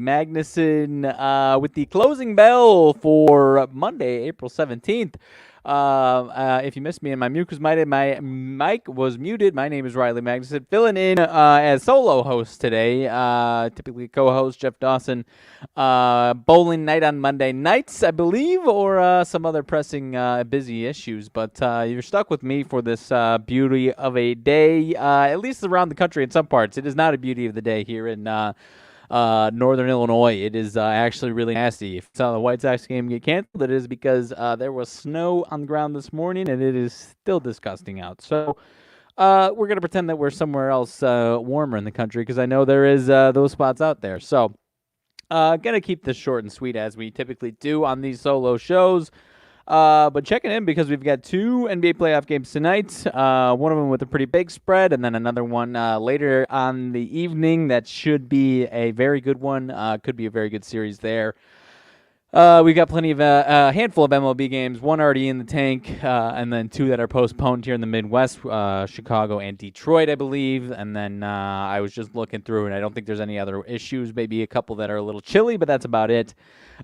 Magnuson with the closing bell for Monday, April 17th. If you missed me and my mic was muted, my name is Riley Magnuson, filling in as solo host today. Typically co-host Jeff Dawson. Bowling night on Monday nights, I believe, or some other pressing busy issues. But you're stuck with me for this beauty of a day, at least around the country in some parts. It is not a beauty of the day here in Northern Illinois. It is actually really nasty. If you saw the White Sox game get canceled, it is because there was snow on the ground this morning, and it is still disgusting out. So we're going to pretend that we're somewhere else warmer in the country, because I know there is those spots out there. So going to keep this short and sweet, as we typically do on these solo shows. But checking in because we've got two NBA playoff games tonight, one of them with a pretty big spread, and then another one later on the evening that should be a very good one. Could be a very good series there. We've got plenty of a handful of MLB games, one already in the tank, and then two that are postponed here in the Midwest, Chicago and Detroit, I believe. And then I was just looking through, and I don't think there's any other issues. Maybe a couple that are a little chilly, but that's about it.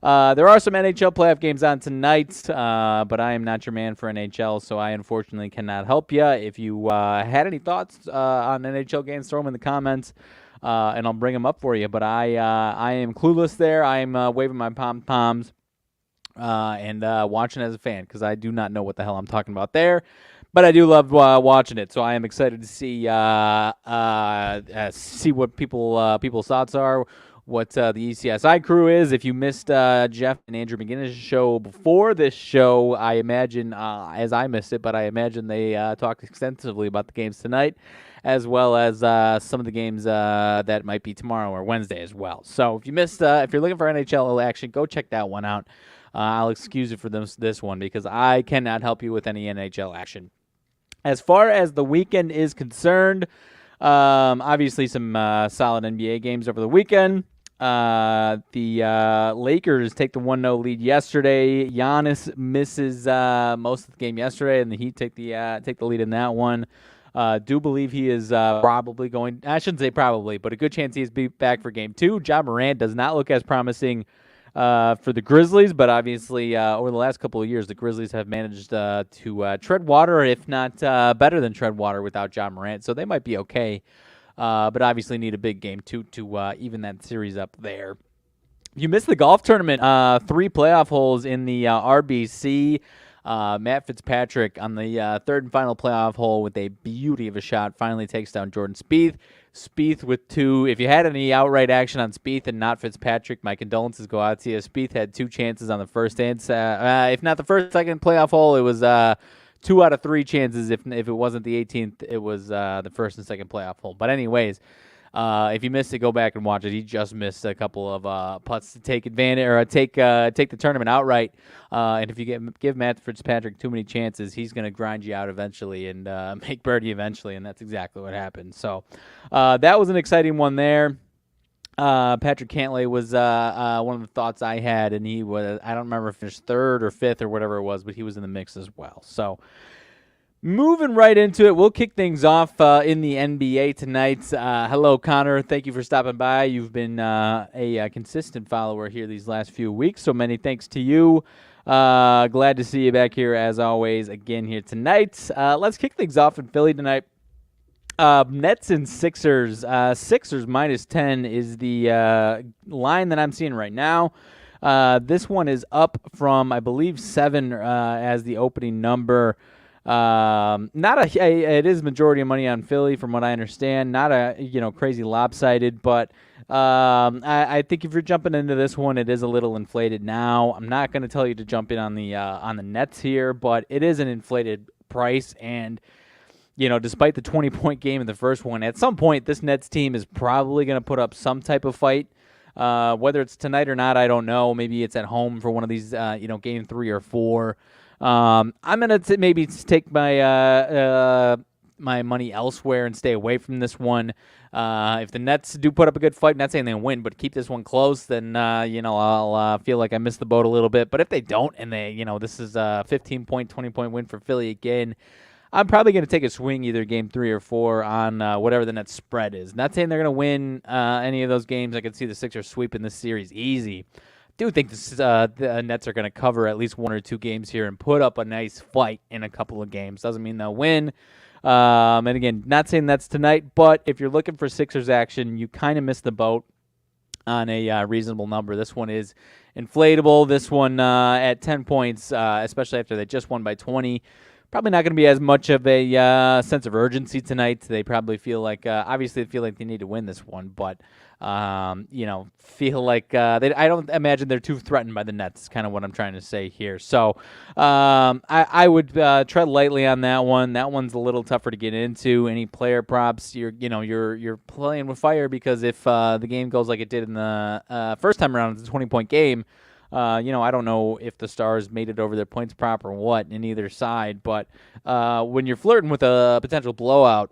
There are some NHL playoff games on tonight, but I am not your man for NHL, so I unfortunately cannot help you. If you had any thoughts on NHL games, throw them in the comments. And I'll bring them up for you. But I am clueless there. I am waving my pom-poms and watching as a fan, because I do not know what the hell I'm talking about there. But I do love watching it, so I am excited to see what people's thoughts are, what the ECSI crew is. If you missed Jeff and Andrew McGinnis' show before this show, I imagine, as I missed it, but I imagine they talked extensively about the games tonight, as well as some of the games that might be tomorrow or Wednesday as well. So if you missed, if you're looking for NHL action, go check that one out. I'll excuse you for this one, because I cannot help you with any NHL action. As far as the weekend is concerned, obviously some solid NBA games over the weekend. The Lakers take the 1-0 lead yesterday. Giannis misses most of the game yesterday, and the Heat take the lead in that one. Do believe he is probably going. I shouldn't say probably, but a good chance he is back for Game 2. Ja Morant does not look as promising for the Grizzlies, but obviously over the last couple of years, the Grizzlies have managed to tread water, if not better than tread water, without Ja Morant. So they might be okay, but obviously need a big Game 2 to even that series up there. You missed the golf tournament. 3 playoff holes in the RBC. Matt Fitzpatrick on the third and final playoff hole with a beauty of a shot finally takes down Jordan Spieth. Spieth with 2. If you had any outright action on Spieth and not Fitzpatrick, my condolences go out to you. Spieth had 2 chances on the first and if not the first, second playoff hole, it was 2 out of 3 chances. If it wasn't the 18th, it was the first and second playoff hole. But anyways, if you missed it, go back and watch it. He just missed a couple of putts to take advantage or take the tournament outright. And if you give Matt Fitzpatrick too many chances, he's going to grind you out eventually and make birdie eventually, and that's exactly what happened. So that was an exciting one there. Patrick Cantlay was one of the thoughts I had, and he was, I don't remember if he finished 3rd or 5th or whatever it was, but he was in the mix as well. So moving right into it, we'll kick things off in the NBA tonight. Hello, Connor. Thank you for stopping by. You've been a consistent follower here these last few weeks, so many thanks to you. Glad to see you back here, as always, again here tonight. Let's kick things off in Philly tonight. Nets and Sixers. Sixers -10 is the line that I'm seeing right now. This one is up from, I believe, 7 as the opening number. It is majority of money on Philly, from what I understand. Not a crazy lopsided, but I think if you're jumping into this one, it is a little inflated now. I'm not going to tell you to jump in on the Nets here, but it is an inflated price, and despite the 20-point game in the first one, at some point this Nets team is probably going to put up some type of fight. Whether it's tonight or not, I don't know. Maybe it's at home for one of these, game 3 or 4. I'm going to maybe take my my money elsewhere and stay away from this one. If the Nets do put up a good fight, not saying they win, but keep this one close, then I'll feel like I missed the boat a little bit. But if they don't, and this is a 15-point, 20-point win for Philly again, I'm probably going to take a swing either game 3 or 4 on whatever the Nets spread is. Not saying they're going to win any of those games. I could see the Sixers sweeping this series easy. Do think the Nets are going to cover at least 1 or 2 games here and put up a nice fight in a couple of games. Doesn't mean they'll win. And again, not saying that's tonight, but if you're looking for Sixers action, you kind of missed the boat on a reasonable number. This one is inflatable. This one at 10 points, especially after they just won by 20. Probably not going to be as much of a sense of urgency tonight. They probably feel like, obviously, they feel like they need to win this one, but feel like I don't imagine they're too threatened by the Nets. Is kind of what I'm trying to say here. So I would tread lightly on that one. That one's a little tougher to get into. Any player props, you're playing with fire, because if the game goes like it did in the first time around, it's a 20-point game. I don't know if the Stars made it over their points prop or what in either side, but when you're flirting with a potential blowout,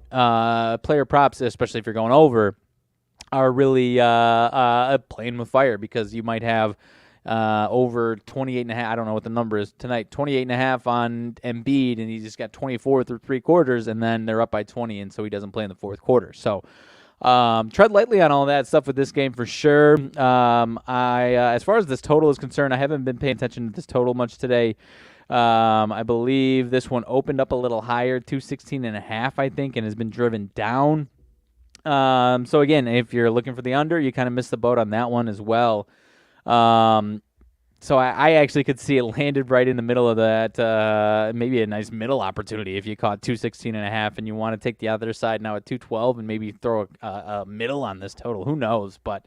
player props, especially if you're going over, are really playing with fire, because you might have over 28.5. I don't know what the number is tonight. 28.5 on Embiid, and he just got 24 through 3 quarters, and then they're up by 20, and so he doesn't play in the fourth quarter. So tread lightly on all that stuff with this game for sure. As far as this total is concerned, I haven't been paying attention to this total much today. I believe this one opened up a little higher, 216.5, I think, and has been driven down. So again, if you're looking for the under, you kind of missed the boat on that one as well. So I actually could see it landed right in the middle of that, maybe a nice middle opportunity if you caught 216.5 and you want to take the other side now at 212 and maybe throw a middle on this total. Who knows? But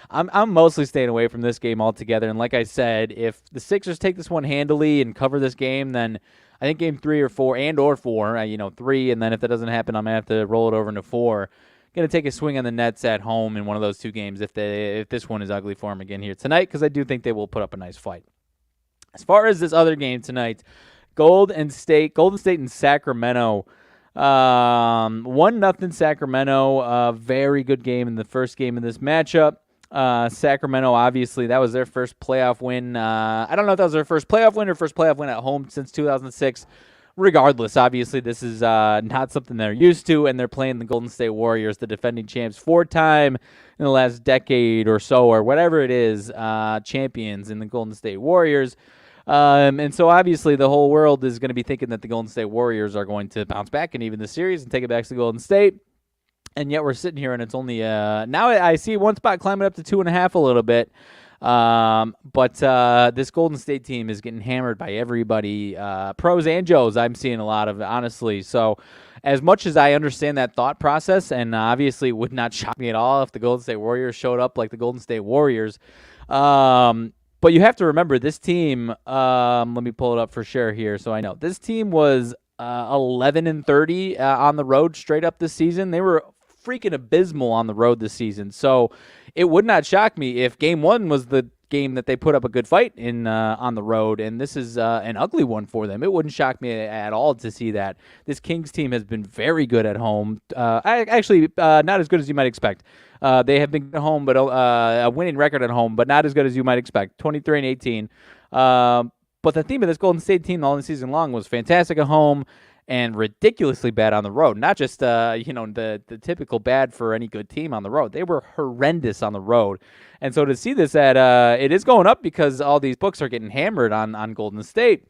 I'm mostly staying away from this game altogether. And like I said, if the Sixers take this one handily and cover this game, then I think game 3 or 4 and/or 4, 3, and then if that doesn't happen, I'm going to have to roll it over into 4. Going to take a swing on the Nets at home in one of those 2 games if this one is ugly for them again here tonight, because I do think they will put up a nice fight. As far as this other game tonight, Golden State and Sacramento, 1-0 Sacramento, a very good game in the first game of this matchup. Sacramento, obviously, that was their first playoff win. I don't know if that was their first playoff win or first playoff win at home since 2006. Regardless, obviously, this is not something they're used to, and they're playing the Golden State Warriors, the defending champs, 4-time in the last decade or so, or whatever it is, champions in the Golden State Warriors. And so, obviously, the whole world is going to be thinking that the Golden State Warriors are going to bounce back and even the series and take it back to Golden State. And yet we're sitting here, and it's only now I see one spot climbing up to 2.5 a little bit. But this Golden State team is getting hammered by everybody, pros and Joes. I'm seeing a lot of it, honestly. So as much as I understand that thought process, and obviously it would not shock me at all if the Golden State Warriors showed up like the Golden State Warriors. But you have to remember this team, let me pull it up for sure here so I know. This team was 11-30 on the road straight up this season. They were freaking abysmal on the road this season. So it would not shock me if game 1 was the game that they put up a good fight in on the road, and this is an ugly one for them. It wouldn't shock me at all to see that. This Kings team has been very good at home. Actually, not as good as you might expect. They have been at home, but a winning record at home, but not as good as you might expect. 23-18. But the theme of this Golden State team all season long was fantastic at home and ridiculously bad on the road. Not just the typical bad for any good team on the road. They were horrendous on the road. And so to see this it is going up because all these books are getting hammered on Golden State.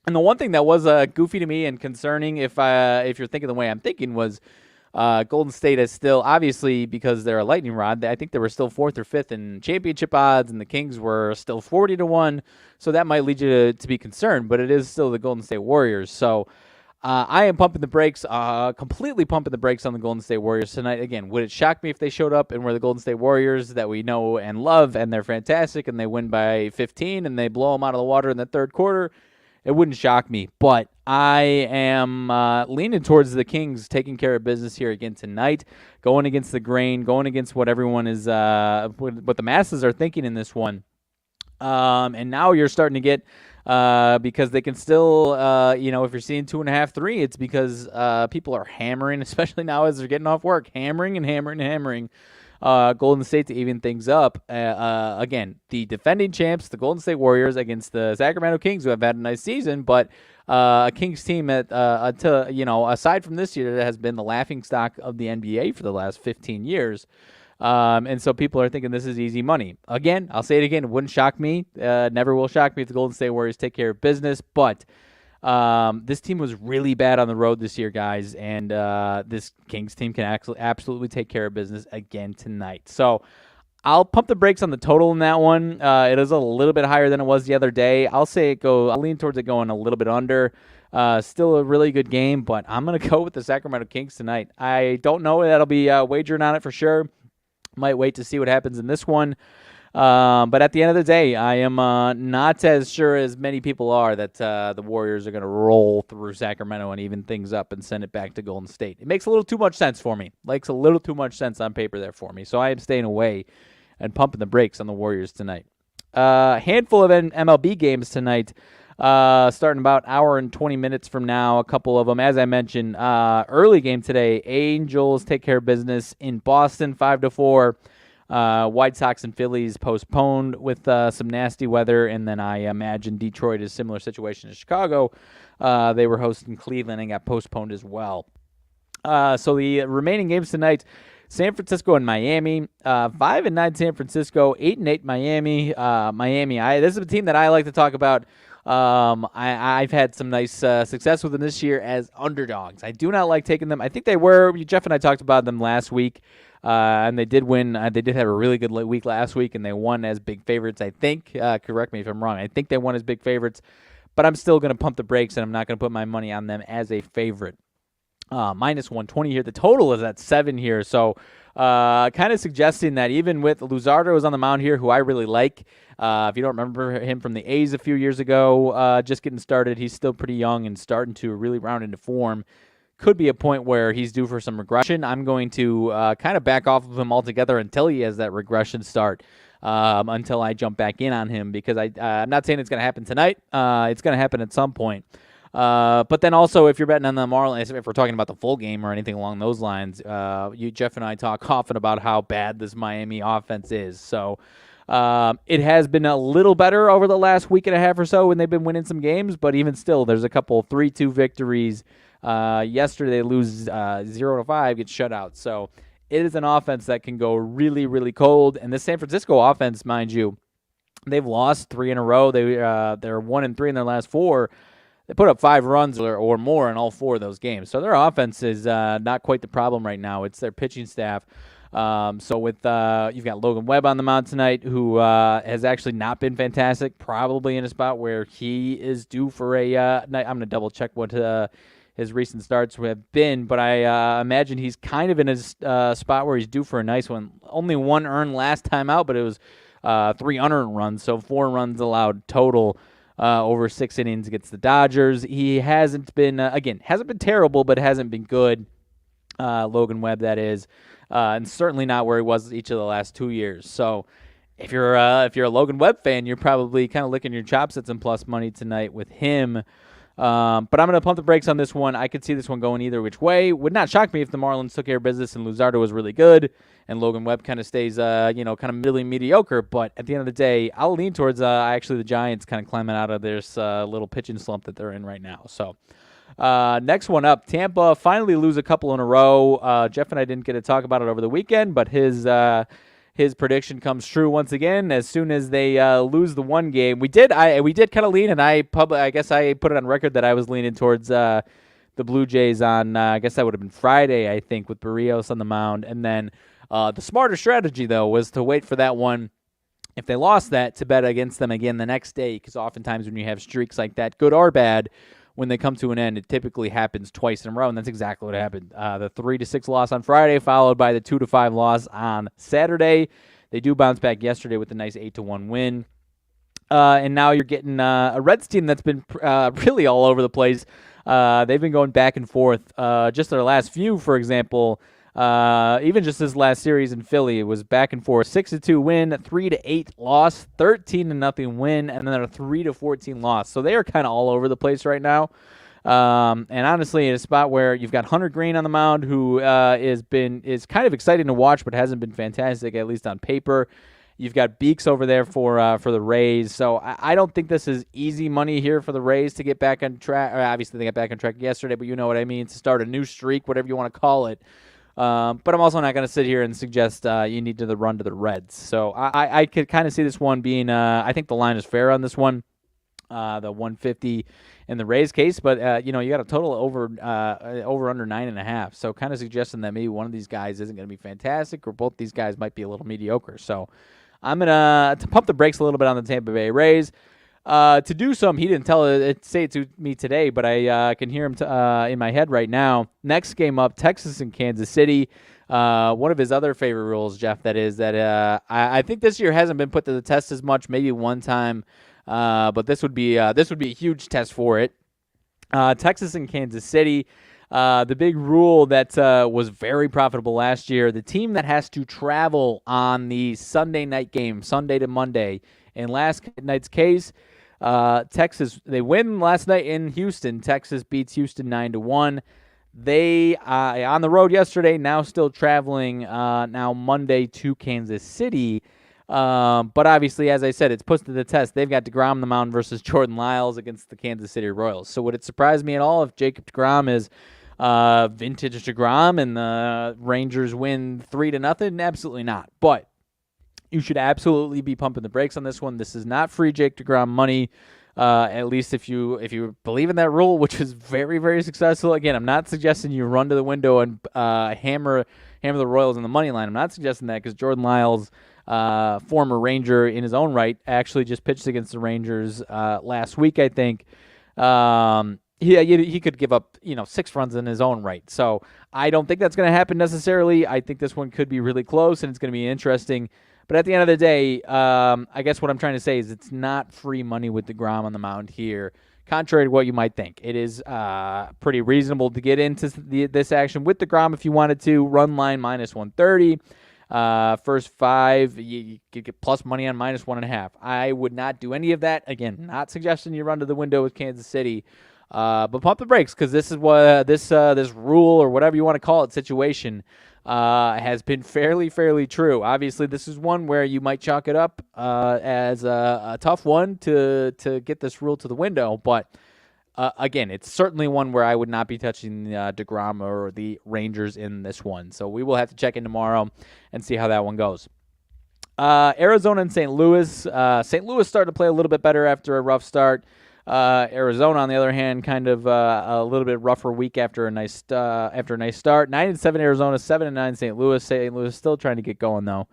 And the one thing that was goofy to me and concerning, if you're thinking the way I'm thinking, was Golden State is still, obviously, because they're a lightning rod, I think they were still 4th or 5th in championship odds, and the Kings were still 40-1. So that might lead you to be concerned, but it is still the Golden State Warriors. So I am pumping the brakes, completely pumping the brakes on the Golden State Warriors tonight. Again, would it shock me if they showed up and were the Golden State Warriors that we know and love, and they're fantastic, and they win by 15, and they blow them out of the water in the third quarter? It wouldn't shock me, but I am leaning towards the Kings taking care of business here again tonight, going against the grain, going against what everyone is, what the masses are thinking in this one. And now you're starting to get, because they can still, if you're seeing 2.5, 3, it's because people are hammering, especially now as they're getting off work, hammering. Golden State to even things up. Again, the defending champs, the Golden State Warriors, against the Sacramento Kings, who have had a nice season, but a Kings team that, aside from this year, that has been the laughingstock of the NBA for the last 15 years. And so people are thinking this is easy money. Again, I'll say it again. It wouldn't shock me. Never will shock me if the Golden State Warriors take care of business. But this team was really bad on the road this year, guys. And this Kings team can actually absolutely take care of business again tonight. So I'll pump the brakes on the total in that one. It is a little bit higher than it was the other day. I'll lean towards it going a little bit under. Still a really good game, but I'm going to go with the Sacramento Kings tonight. I don't know that I'll be wagering on it for sure. Might wait to see what happens in this one. But at the end of the day, I am not as sure as many people are that the Warriors are going to roll through Sacramento and even things up and send it back to Golden State. It makes a little too much sense for me. Makes a little too much sense on paper there for me. So I am staying away and pumping the brakes on the Warriors tonight. Handful of MLB games tonight. Starting about hour and 20 minutes from now, a couple of them. As I mentioned, early game today, Angels take care of business in Boston, 5-4. White Sox and Phillies postponed with some nasty weather, and then I imagine Detroit is a similar situation as Chicago. They were hosting Cleveland and got postponed as well. So the remaining games tonight, San Francisco and Miami, 5-9 San Francisco, 8-8 Miami. Miami, this is a team that I like to talk about. I've had some nice success with them this year as underdogs. I do not like taking them. I think Jeff and I talked about them last week, and they did win. They did have a really good week last week, and they won as big favorites, I think. Correct me if I'm wrong. I think they won as big favorites, but I'm still going to pump the brakes, and I'm not going to put my money on them as a favorite. Minus 120 here. The total is at 7 here, so kind of suggesting that even with Luzardo is on the mound here, who I really like. If you don't remember him from the A's a few years ago, just getting started, he's still pretty young and starting to really round into form. Could be a point where he's due for some regression. I'm going to kind of back off of him altogether until he has that regression start, until I jump back in on him, because I'm not saying it's going to happen tonight. It's going to happen at some point. But then also, if you're betting on the Marlins, if we're talking about the full game or anything along those lines, Jeff and I talk often about how bad this Miami offense is. So it has been a little better over the last week and a half or so when they've been winning some games, but even still, there's a couple 3-2 victories. Yesterday, they lose 0-5, get shut out. So it is an offense that can go really, really cold. And the San Francisco offense, mind you, they've lost 3 in a row. They're 1-3 in their last 4. They put up 5 runs or more in all 4 of those games. So their offense is not quite the problem right now. It's their pitching staff. So with you've got Logan Webb on the mound tonight, who has actually not been fantastic, probably in a spot where he is due for I'm going to double-check what his recent starts have been, but I imagine he's kind of in a spot where he's due for a nice one. Only 1 earned last time out, but it was 3 unearned runs, so 4 runs allowed total. Over 6 innings against the Dodgers. He hasn't been, hasn't been terrible, but hasn't been good. Logan Webb, that is, and certainly not where he was each of the last 2 years. So if you're a Logan Webb fan, you're probably kind of licking your chops at some plus money tonight with him. But I'm going to pump the brakes on this one. I could see this one going either which way. Would not shock me if the Marlins took care of business and Luzardo was really good and Logan Webb kind of stays, kind of really mediocre. But at the end of the day, I'll lean towards actually the Giants kind of climbing out of this little pitching slump that they're in right now. So next one up, Tampa finally lose a couple in a row. Jeff and I didn't get to talk about it over the weekend, but his prediction comes true once again. As soon as they lose the one game, we did kind of lean, and I guess I put it on record that I was leaning towards the Blue Jays on. I guess that would have been Friday, I think, with Barrios on the mound, and then the smarter strategy though was to wait for that one. If they lost that, to bet against them again the next day, because oftentimes when you have streaks like that, good or bad, when they come to an end, it typically happens twice in a row, and that's exactly what happened. The 3-6 loss on Friday, followed by the 2-5 loss on Saturday. They do bounce back yesterday with a nice 8-1 win. And now you're getting a Reds team that's been really all over the place. They've been going back and forth. Just their last few, for example, even just this last series in Philly, it was back and forth. 6-2 win, 3-8 loss, 13-0 win, and then a 3-14 loss. So they are kind of all over the place right now. And honestly, in a spot where you've got Hunter Green on the mound, who is kind of exciting to watch, but hasn't been fantastic, at least on paper. You've got Beeks over there for the Rays. So I don't think this is easy money here for the Rays to get back on track. Obviously, they got back on track yesterday, but you know what I mean, to start a new streak, whatever you want to call it. But I'm also not going to sit here and suggest you need to run to the Reds. So I could kind of see this one being, I think the line is fair on this one, the 150 in the Rays case. But, you got a total over under 9.5. So kind of suggesting that maybe one of these guys isn't going to be fantastic or both these guys might be a little mediocre. So I'm going to pump the brakes a little bit on the Tampa Bay Rays. To do some, he didn't say it to me today, but I can hear him in my head right now. Next game up, Texas and Kansas City. One of his other favorite rules, Jeff, that is that I think this year hasn't been put to the test as much, maybe one time, but this would be a huge test for it. Texas and Kansas City. The big rule that was very profitable last year, the team that has to travel on the Sunday night game, Sunday to Monday. In last night's case, Texas, they win last night in Houston. Texas beats Houston 9-1. They on the road yesterday, now still traveling now Monday to Kansas City. But obviously, as I said, it's put to the test. They've got DeGrom on the mound versus Jordan Lyles against the Kansas City Royals. So would it surprise me at all if Jacob DeGrom is vintage DeGrom and the Rangers win 3-0? Absolutely not. But you should absolutely be pumping the brakes on this one. This is not free Jake DeGrom money, at least if you believe in that rule, which is very, very successful. Again, I'm not suggesting you run to the window and hammer the Royals in the money line. I'm not suggesting that because Jordan Lyles, former Ranger in his own right, actually just pitched against the Rangers last week, I think. He could give up 6 runs in his own right. So I don't think that's going to happen necessarily. I think this one could be really close, and it's going to be interesting. But at the end of the day, I guess what I'm trying to say is it's not free money with DeGrom on the mound here, contrary to what you might think. It is pretty reasonable to get into this action with DeGrom if you wanted to. Run line minus 130. First 5, you could get plus money on minus 1.5. I would not do any of that. Again, not suggesting you run to the window with Kansas City. But pump the brakes because this is what this rule or whatever you want to call it situation has been fairly true. Obviously, this is one where you might chalk it up as a tough one to get this rule to the window. But again, it's certainly one where I would not be touching DeGrom or the Rangers in this one. So we will have to check in tomorrow and see how that one goes. Arizona and St. Louis. St. Louis started to play a little bit better after a rough start. Arizona, on the other hand, kind of a little bit rougher week after a nice start. 9-7 Arizona, 7-9 St. Louis. St. Louis still trying to get going though.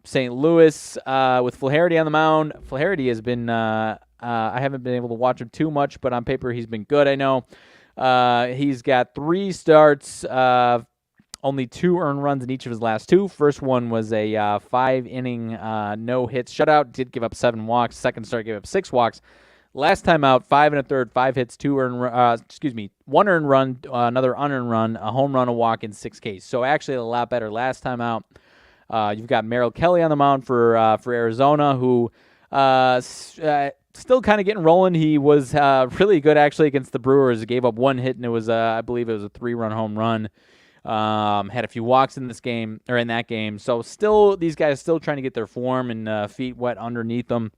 St. Louis with Flaherty on the mound. Flaherty has been. I haven't been able to watch him too much, but on paper he's been good. I know. He's got 3 starts. Only 2 earned runs in each of his last 2. First one was a 5-inning no-hits shutout. Did give up 7 walks. Second start gave up 6 walks. Last time out, 5 1/3, 5 hits, 1 earned run, another unearned run, a home run, a walk, and 6 Ks. So actually a lot better last time out. You've got Merrill Kelly on the mound for Arizona, who still kind of getting rolling. He was really good actually against the Brewers. He gave up 1 hit, and it was I believe it was a 3-run home run. Had a few walks in that game. So still, these guys still trying to get their form and feet wet underneath them.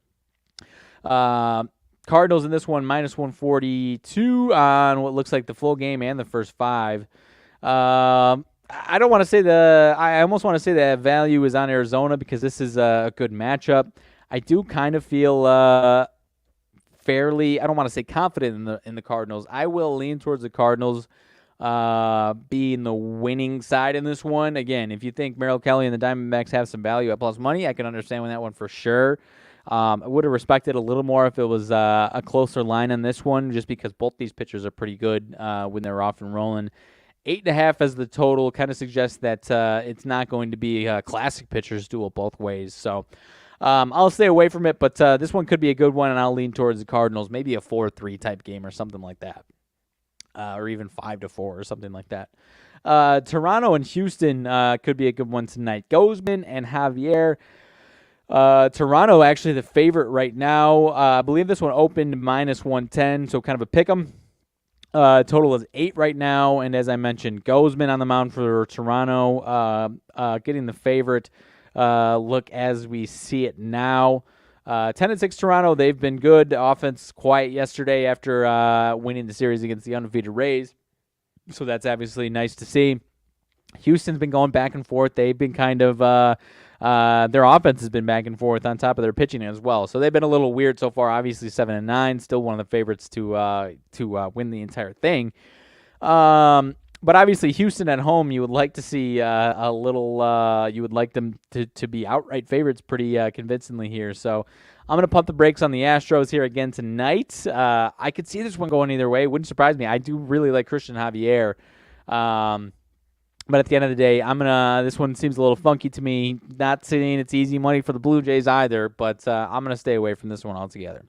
Cardinals in this one, minus 142 on what looks like the full game and the first 5. I don't want to say I almost want to say that value is on Arizona because this is a good matchup. I do kind of feel fairly, I don't want to say confident in the Cardinals. I will lean towards the Cardinals being the winning side in this one. Again, if you think Merrill Kelly and the Diamondbacks have some value at plus money, I can understand that one for sure. I would have respected a little more if it was a closer line on this one, just because both these pitchers are pretty good when they're off and rolling. 8.5 as the total kind of suggests that it's not going to be a classic pitchers duel both ways. So I'll stay away from it, but this one could be a good one, and I'll lean towards the Cardinals, maybe a 4-3 type game or something like that, or even 5-4 or something like that. Toronto and Houston could be a good one tonight. Gozman and Javier. Toronto actually the favorite right now. I believe this one opened minus 110, so kind of a pick 'em. Total is 8 right now, and as I mentioned, Gozman on the mound for Toronto, getting the favorite look as we see it now. 10-6 Toronto, they've been good. Offense quiet yesterday after winning the series against the undefeated Rays, so that's obviously nice to see. Houston's been going back and forth. They've been kind of their offense has been back and forth on top of their pitching as well. So they've been a little weird so far. Obviously 7-9, still one of the favorites to win the entire thing. But obviously Houston at home, you would like to see a little. You would like them to be outright favorites pretty convincingly here. So I'm gonna pump the brakes on the Astros here again tonight. I could see this one going either way. Wouldn't surprise me. I do really like Christian Javier. But at the end of the day, this one seems a little funky to me. Not saying it's easy money for the Blue Jays either, but I'm gonna stay away from this one altogether.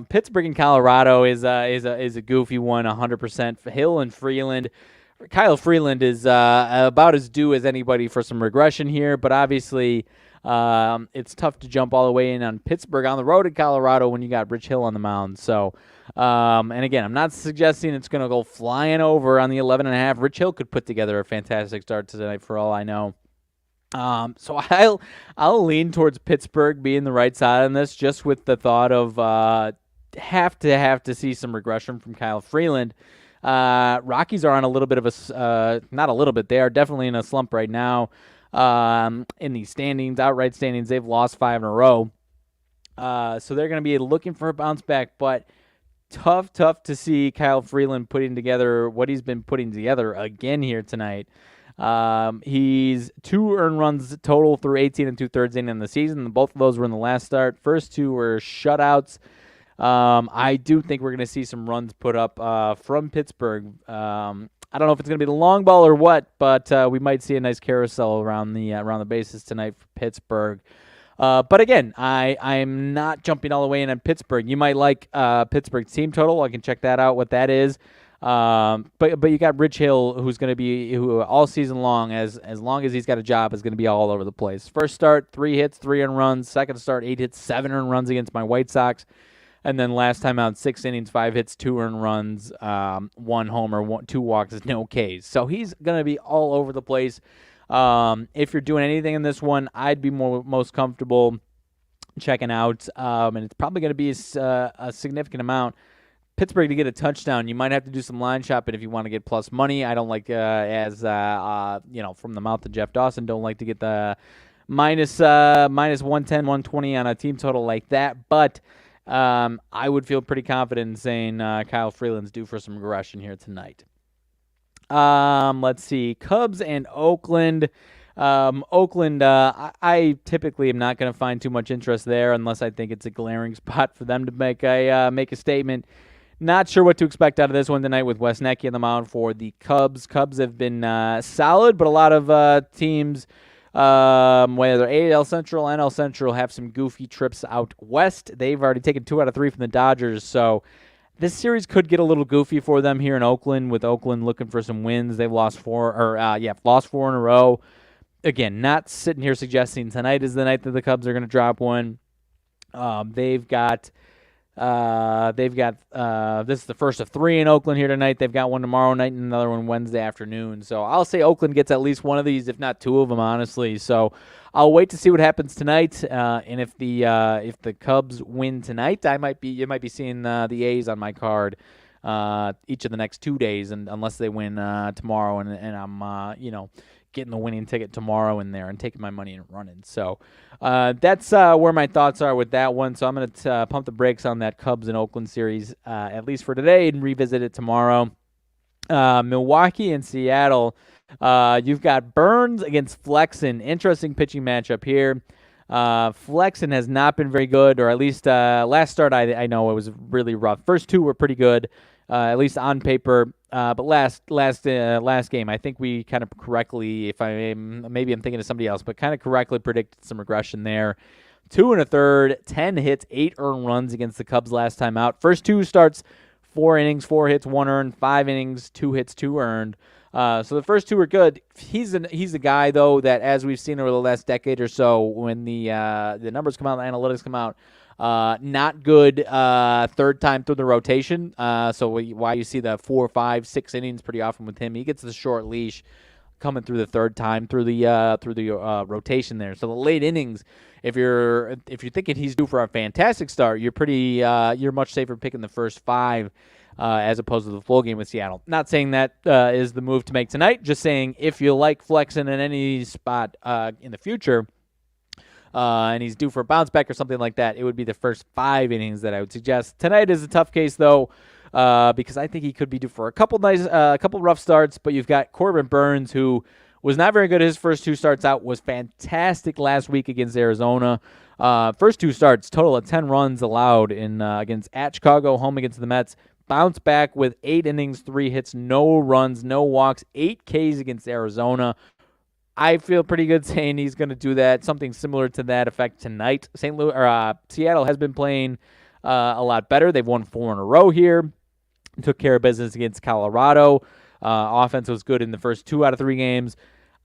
Pittsburgh and Colorado is a goofy one, 100%. Hill and Freeland. Kyle Freeland is about as due as anybody for some regression here, but obviously it's tough to jump all the way in on Pittsburgh on the road in Colorado when you got Rich Hill on the mound. So, and again, I'm not suggesting it's going to go flying over on the 11.5. Rich Hill could put together a fantastic start tonight for all I know. So I'll lean towards Pittsburgh being the right side on this, just with the thought of have to see some regression from Kyle Freeland. Rockies are on a little bit of a not a little bit. They are definitely in a slump right now. In the standings, outright standings, they've lost 5 in a row. So they're going to be looking for a bounce back, but tough to see Kyle Freeland putting together what he's been putting together again here tonight. He's 2 earned runs total through 18 2/3 innings in the season. Both of those were in the last start. First 2 were shutouts. I do think we're going to see some runs put up from Pittsburgh. I don't know if it's going to be the long ball or what, but we might see a nice carousel around the bases tonight for Pittsburgh. But again, I'm not jumping all the way in on Pittsburgh. You might like Pittsburgh's team total. I can check that out, what that is. But you got Rich Hill, who's going to be all season long, as long as he's got a job, is going to be all over the place. First start, 3 hits, 3 earned runs. Second start, 8 hits, 7 earned runs against my White Sox. And then last time out, 6 innings, 5 hits, 2 earned runs, 1 homer, 2 walks, no Ks. So he's going to be all over the place. If you're doing anything in this one, I'd be most comfortable checking out, and it's probably going to be a significant amount. Pittsburgh to get a touchdown, you might have to do some line shopping if you want to get plus money. I don't like, from the mouth of Jeff Dawson, don't like to get the minus 110, 120 on a team total like that, but I would feel pretty confident in saying Kyle Freeland's due for some regression here tonight. Let's see. Cubs and Oakland. Oakland, I typically am not going to find too much interest there unless I think it's a glaring spot for them to make a statement. Not sure what to expect out of this one tonight with Wes Necky on the mound for the Cubs. Cubs have been solid, but a lot of teams, whether AL Central, NL Central, have some goofy trips out west. They've already taken 2 out of 3 from the Dodgers, so this series could get a little goofy for them here in Oakland, with Oakland looking for some wins. They've lost 4 in a row. Again, not sitting here suggesting tonight is the night that the Cubs are going to drop one. They've got this is the first of 3 in Oakland here tonight. They've got one tomorrow night and another one Wednesday afternoon. So I'll say Oakland gets at least one of these, if not 2 of them, honestly. So I'll wait to see what happens tonight. And if the Cubs win tonight, you might be seeing the A's on my card each of the next 2 days, and unless they win tomorrow, and I'm getting the winning ticket tomorrow in there and taking my money and running. So that's where my thoughts are with that one. So I'm going to pump the brakes on that Cubs and Oakland series, at least for today, and revisit it tomorrow. Milwaukee and Seattle. You've got Burns against Flexen. Interesting pitching matchup here. Flexen has not been very good, or at least last start I know it was really rough. First 2 were pretty good, at least on paper. But last game, I think we kind of correctly, maybe I'm thinking of somebody else, but kind of correctly predicted some regression there. 2 1/3, 10 hits, 8 earned runs against the Cubs last time out. First 2 starts, 4 innings, 4 hits, 1 earned, 5 innings, 2 hits, 2 earned. So the first two were good. He's a guy though that, as we've seen over the last decade or so, when the numbers come out, the analytics come out, not good third time through the rotation. So why you see the 4, 5, 6 innings pretty often with him. He gets the short leash coming through the third time through the rotation there. So the late innings, if you're thinking he's due for a fantastic start, you're much safer picking the first 5 as opposed to the full game with Seattle. Not saying that is the move to make tonight. Just saying if you like flexing in any spot in the future, and he's due for a bounce back or something like that, it would be the first 5 innings that I would suggest. Tonight is a tough case though. Because I think he could be due for a couple rough starts, but you've got Corbin Burns, who was not very good his first 2 starts out, was fantastic last week against Arizona. First 2 starts, total of 10 runs allowed at Chicago, home against the Mets. Bounced back with 8 innings, 3 hits, no runs, no walks, 8 Ks against Arizona. I feel pretty good saying he's going to do that, something similar to that effect tonight. Seattle has been playing a lot better. They've won 4 in a row here. Took care of business against Colorado. Offense was good in the first 2 out of 3 games.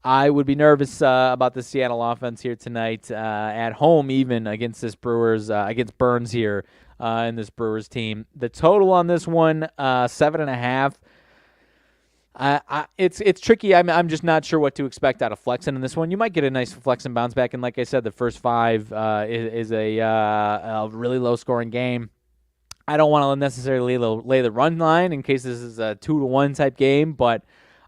I would be nervous about the Seattle offense here tonight at home, even against this against Burns here in this Brewers team. The total on this one, 7.5. It's tricky. I'm just not sure what to expect out of Flexen in this one. You might get a nice Flexen bounce back, and like I said, the first 5 is a really low scoring game. I don't want to necessarily lay the run line in case this is a 2-1 type game, but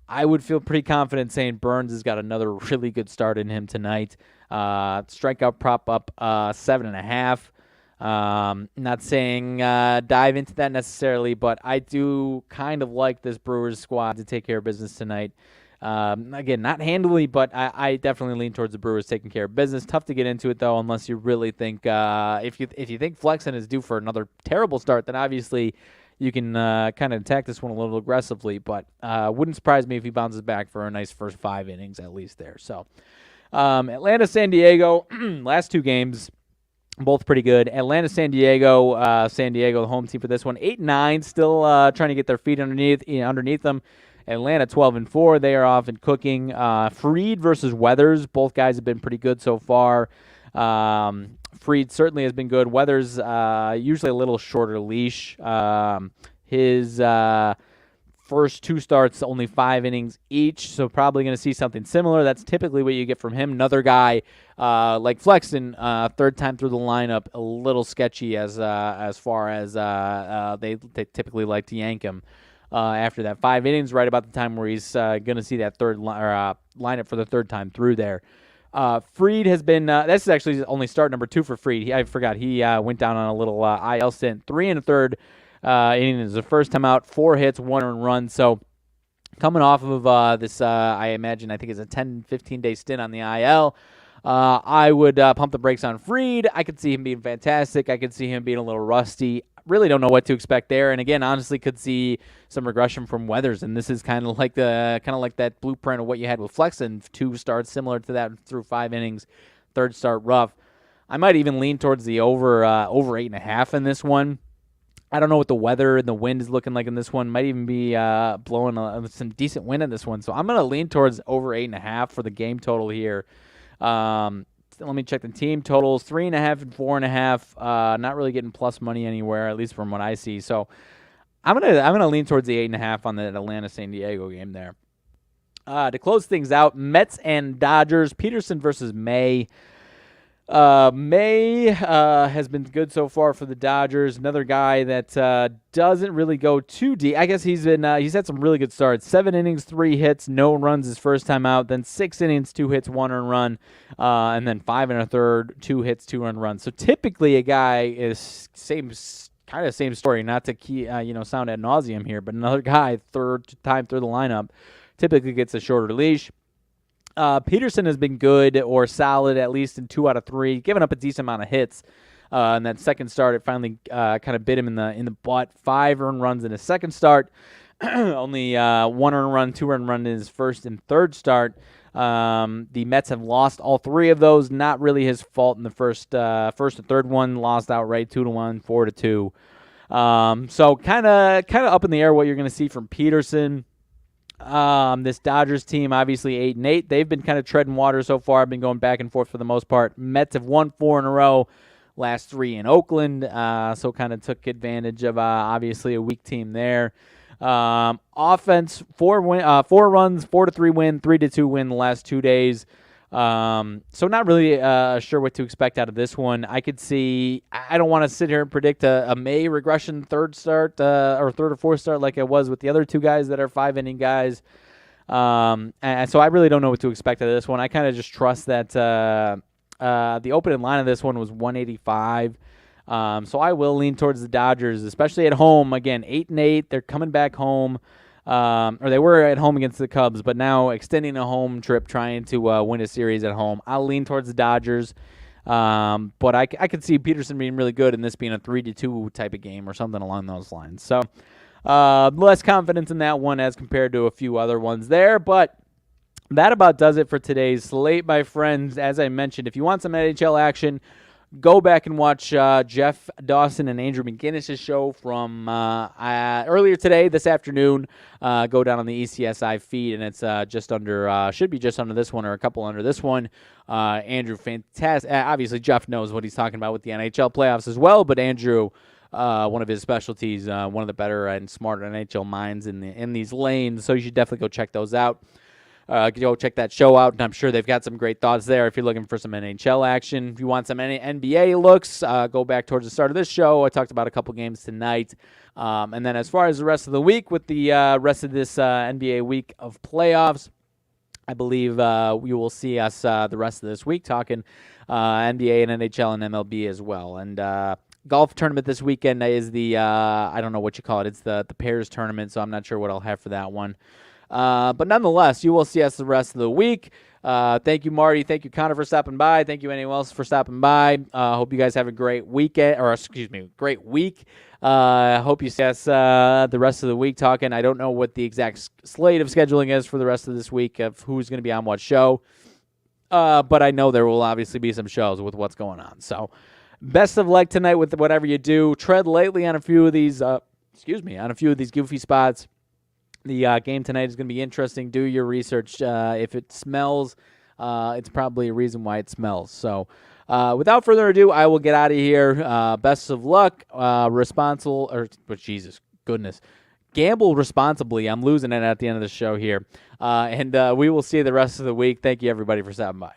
I would feel pretty confident saying Burns has got another really good start in him tonight. Strikeout prop up 7.5. Not saying dive into that necessarily, but I do kind of like this Brewers squad to take care of business tonight. Again, not handily, but I definitely lean towards the Brewers taking care of business. Tough to get into it, though, unless you really think if you think Flexen is due for another terrible start, then obviously you can kind of attack this one a little aggressively. But wouldn't surprise me if he bounces back for a nice first 5 innings at least there. So Atlanta, San Diego, last 2 games, both pretty good. Atlanta, San Diego, the home team for this one, 8-9, still trying to get their feet underneath them. Atlanta 12-4. They are off and cooking. Fried versus Weathers. Both guys have been pretty good so far. Fried certainly has been good. Weathers usually a little shorter leash. His first 2 starts, only 5 innings each, so probably going to see something similar. That's typically what you get from him. Another guy like Flexen, third time through the lineup, a little sketchy as far as they typically like to yank him. After that 5 innings, right about the time where he's going to see that third lineup for the third time through there. Fried has been this is actually only start number 2 for Fried. I forgot he went down on a little IL stint. 3 1/3 innings, the first time out, 4 hits, 1 earned run. So coming off of this, I think it's a 10-15 day stint on the IL. I would pump the brakes on Fried. I could see him being fantastic. I could see him being a little rusty. Really don't know what to expect there, and again, honestly, could see some regression from Weathers. And this is kind of like that blueprint of what you had with Flexen. 2 starts similar to that through 5 innings. Third start rough. I might even lean towards the over 8.5 in this one. I don't know what the weather and the wind is looking like in this one. Might even be blowing some decent wind in this one. So I'm going to lean towards over 8.5 for the game total here. Let me check the team totals, 3.5 and 4.5. Not really getting plus money anywhere, at least from what I see. So I'm gonna lean towards the 8.5 on the Atlanta San Diego game there. To close things out, Mets and Dodgers. Peterson versus May. May has been good so far for the Dodgers. Another guy that doesn't really go too deep. I guess he's had some really good starts. 7 innings, 3 hits, no runs his first time out. Then 6 innings, 2 hits, 1 earned run, and then 5 1/3, 2 hits, 2 earned runs. So typically a guy is same story. Not to sound ad nauseum here, but another guy third time through the lineup typically gets a shorter leash. Peterson has been good or solid at least in 2 out of 3, giving up a decent amount of hits. In that second start, it finally kind of bit him in the butt. 5 earned runs in his second start, only 1 earned run, 2 earned run in his first and third start. The Mets have lost all 3 of those. Not really his fault in the first and third one. Lost outright 2-1, 4-2. So kind of up in the air what you're going to see from Peterson. This Dodgers team, obviously 8-8. They've been kind of treading water so far. I've been going back and forth for the most part. Mets have won 4 in a row, last 3 in Oakland, so kind of took advantage of obviously a weak team there. Offense, 4 runs, 4-3 win, 3-2 win the last 2 days. So not really sure what to expect out of this one. I could see, I don't want to sit here and predict a May regression third start or third or fourth start like I was with the other 2 guys that are 5-inning guys. And so I really don't know what to expect out of this one. I kind of just trust that the opening line of this one was 185. So I will lean towards the Dodgers, especially at home. Again, 8-8. They're coming back home. Or they were at home against the Cubs, but now extending a home trip, trying to win a series at home. I'll lean towards the Dodgers, but I could see Peterson being really good and this being a 3-2 type of game or something along those lines. So less confidence in that one as compared to a few other ones there, but that about does it for today's slate, my friends. As I mentioned, if you want some NHL action, go back and watch Jeff Dawson and Andrew McGinnis' show from earlier today, this afternoon. Go down on the ECSI feed, and it's just under, should be just under this one or a couple under this one. Andrew, fantastic. Obviously, Jeff knows what he's talking about with the NHL playoffs as well, but Andrew, one of his specialties, one of the better and smarter NHL minds in these lanes, so you should definitely go check those out. Go check that show out, and I'm sure they've got some great thoughts there if you're looking for some NHL action. If you want some NBA looks, go back towards the start of this show. I talked about a couple games tonight. And then as far as the rest of the week, with the rest of this NBA week of playoffs, I believe we will see us the rest of this week talking NBA and NHL and MLB as well. And golf tournament this weekend is the, I don't know what you call it. It's the pairs tournament, so I'm not sure what I'll have for that one. But nonetheless, you will see us the rest of the week. Thank you, Marty. Thank you, Connor, for stopping by. Thank you, anyone else, for stopping by. Hope you guys have a great weekend, or great week. Hope you see us the rest of the week talking. I don't know what the exact slate of scheduling is for the rest of this week of who's going to be on what show. But I know there will obviously be some shows with what's going on. So best of luck tonight with whatever you do. Tread lightly on a few of these, goofy spots. The game tonight is going to be interesting. Do your research. If it smells, it's probably a reason why it smells. So without further ado, I will get out of here. Best of luck. Jesus goodness. Gamble responsibly. I'm losing it at the end of the show here. And we will see you the rest of the week. Thank you, everybody, for stopping by.